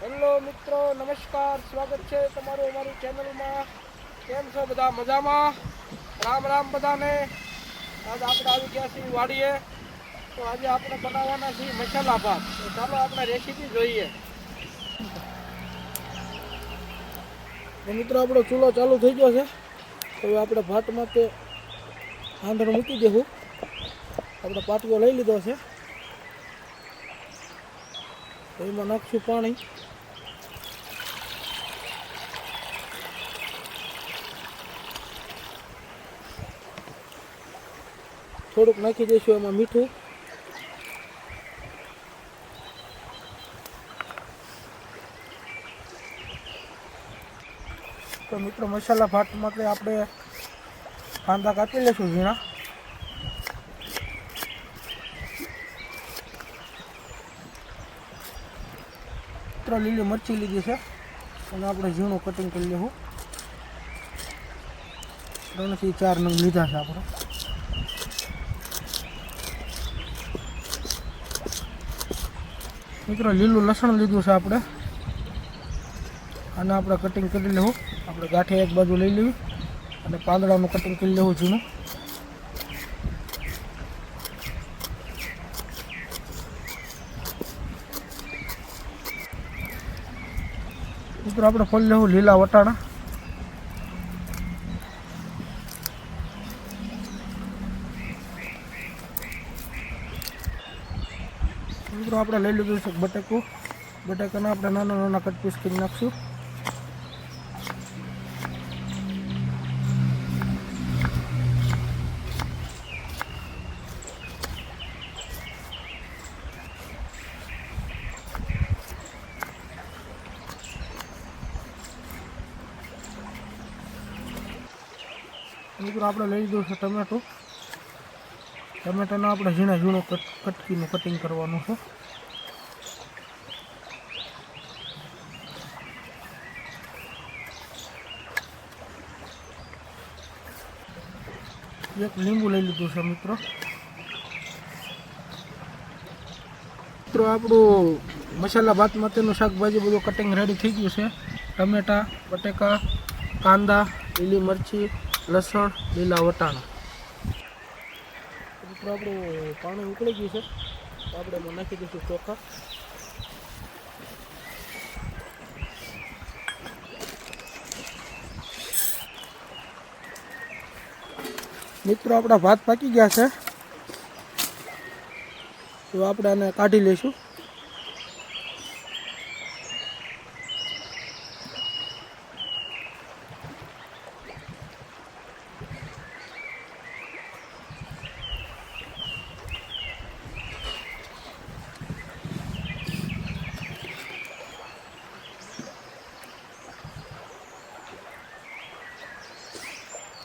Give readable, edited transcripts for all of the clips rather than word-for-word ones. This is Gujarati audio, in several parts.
હેલો મિત્રો, નમસ્કાર. સ્વાગત છે તમારું અમારી ચેનલમાં. કેમ છો બધા? મજામાં? રામ રામ બધાને. આજે આપણે આવી ગયા છીએ વાડીએ. તો આજે આપણે બનાવવાના છીએ મસાલા ભાત. તો ચાલો આપણે રેસીપી જોઈએ. તો મિત્રો આપણો ચૂલો ચાલુ થઈ ગયો છે. હવે આપણે ભાતમાં તે આંધણ મૂકી દેવું. આપણે પાટીઓ લઈ લીધો છે. એમાં નાખશું પાણી. થોડુંક નાખી દઈશું એમાં મીઠું. તો મિત્રો મસાલા ભાત માટે આપણે કાંદા કાપી લઈશું ઝીણા. લીલી મરચી લીધી છે અને આપણે ઝીણું કટિંગ કરી લેવું. 3 થી 4 નંગ લીધા છે આપણે. મિત્રો લીલું લસણ લીધું છે આપણે. આને આપણે કટિંગ કરી લેવું. આપણે ગાંઠિયા એક બાજુ લઈ લેવી અને પાંદડાનું કટિંગ કરી લેવું ઝીણું. મિત્રો આપણે ફોલી લેવું લીલા વટાણા. મિત્રો આપણે લઈ લીધું છે બટેકું. બટેકાને આપણે નાના નાના કટ પીસ કરી નાખશું. મિત્રો આપણે લઈ લીધું છે ટમેટું. ટમેટાને આપણે ઝીણું કટકીનું કટિંગ કરવાનું છે. એક લીંબુ લઈ લીધું છે મિત્રો. મિત્રો આપણું મસાલા ભાત માટેનું શાકભાજી બધું કટિંગ રેડી થઈ ગયું છે. ટમેટા, બટેકા, કાંદા, લીલી મરચી, લસણ, લીલા વટાણા. મિત્રો આપણું પાણી ઉકળી ગયું છે. તો આપણે એમાં નાખી દઈશું ચોખા. મિત્રો આપણા ભાત પાકી ગયા છે. તો આપણે આને કાઢી લઈશું.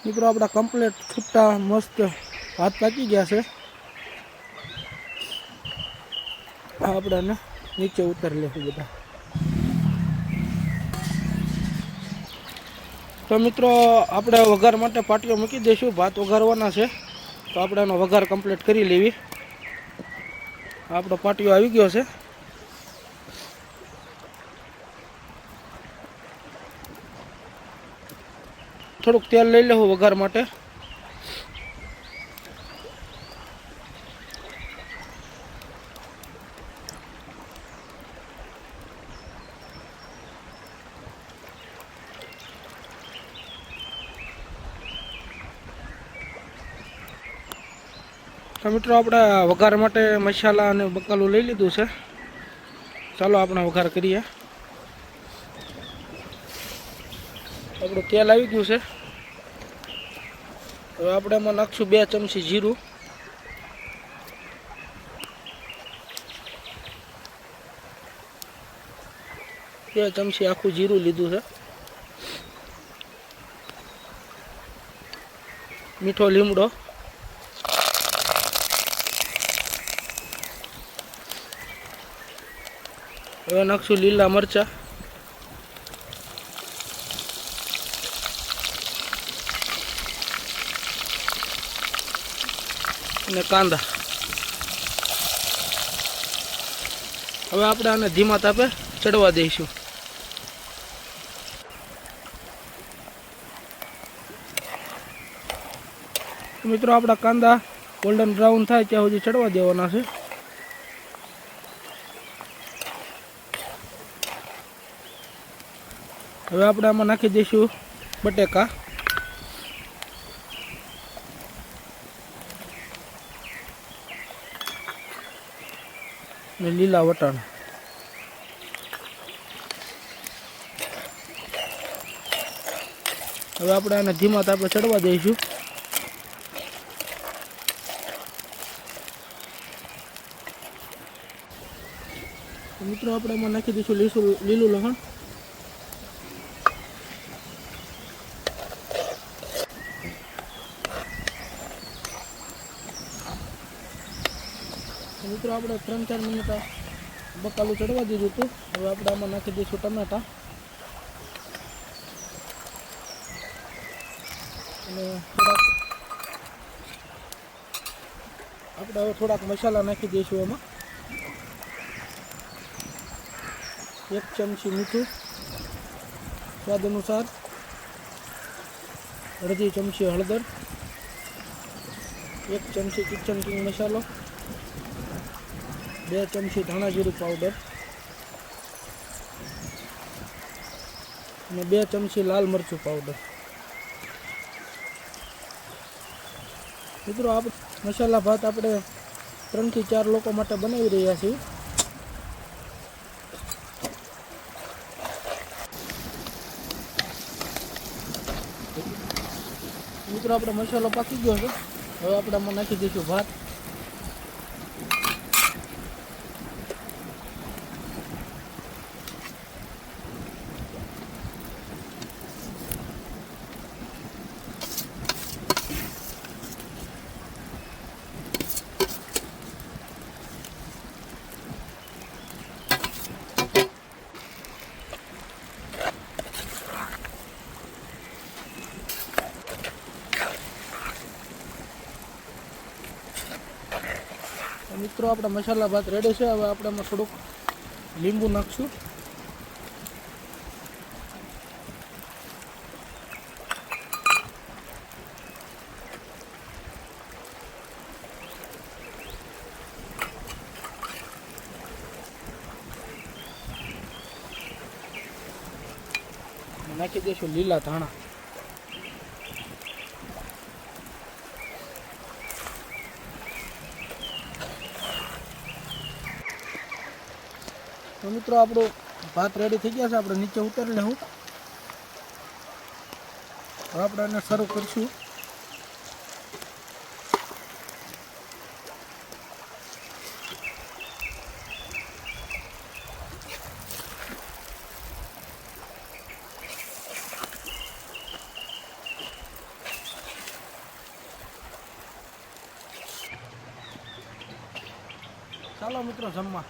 મિત્રો આપણા કમ્પ્લીટ છૂટા મસ્ત ભાત પાકી ગયા છે. આપણે આને નીચે ઉતારી લેશું બધા. તો મિત્રો આપણે વઘાર માટે પાટીઓ મૂકી દઈશું. ભાત વઘારવાના છે તો આપણે એનો વઘાર કમ્પ્લીટ કરી લેવી. આપણો પાટીઓ આવી ગયો છે. થોડુંક તેલ લઈ લેવું વઘાર માટે. તો મિત્રો આપણે વઘાર માટે મસાલા અને બકાલું લઈ લીધું છે. ચાલો આપણે વઘાર કરીએ. આપણું તેલ આવી ગયું છે. હવે આપણે એમાં નાખશું 2 ચમચી જીરું. બે ચમચી આખું જીરું લીધું છે. મીઠો લીમડો. હવે નાખશું લીલા મરચાં. અને કાંદા. હવે આપણે આને ધીમા તાપે ચડવા દઈશું. મિત્રો આપણા કાંદા ગોલ્ડન બ્રાઉન થાય ત્યાં સુધી ચડવા દેવાના છે. હવે આપણે આમાં નાખી દઈશું બટેકા અને લીલા વટાણા. હવે આપણે આને ધીમા તાપે ચડવા દઈશું. મિત્રો આપણે આમાં નાખી દઈશું લીલું લસણ. મિત્રો આપણે 3-4 મિનિટ બકાલું ચડવા દીધું હતું. હવે આપણે આમાં નાખી દઈશું ટમેટા અને આપણે હવે થોડાક મસાલા નાખી દઈશું. એમાં 1 ચમચી મીઠું સ્વાદ અનુસાર, અડધી ચમચી હળદર, 1 ચમચી કિચન કિંગ મસાલો, 2 ચમચી ધાણા જીરું પાવડર અને 2 ચમચી લાલ મરચું પાવડર. મિત્રો આપણે મસાલા ભાત આપણે 3 થી 4 લોકો માટે બનાવી રહ્યા છીએ. મિત્રો આપણે મસાલો પાકી ગયો છે. હવે આપણે આમાં નાખી દઈશું ભાત. મિત્રો આપણા મસાલા ભાત રેડી છે. હવે આપણે એમાં થોડુંક લીંબુ નાખશું. નાખી દઈશું લીલા ધાણા. તો મિત્રો આપણો ભાત રેડી થઈ ગયા છે. આપણે નીચે ઉતારી લેવું. હવે આપણે એને સર્વ કરીશું. ચાલો મિત્રો જમવા.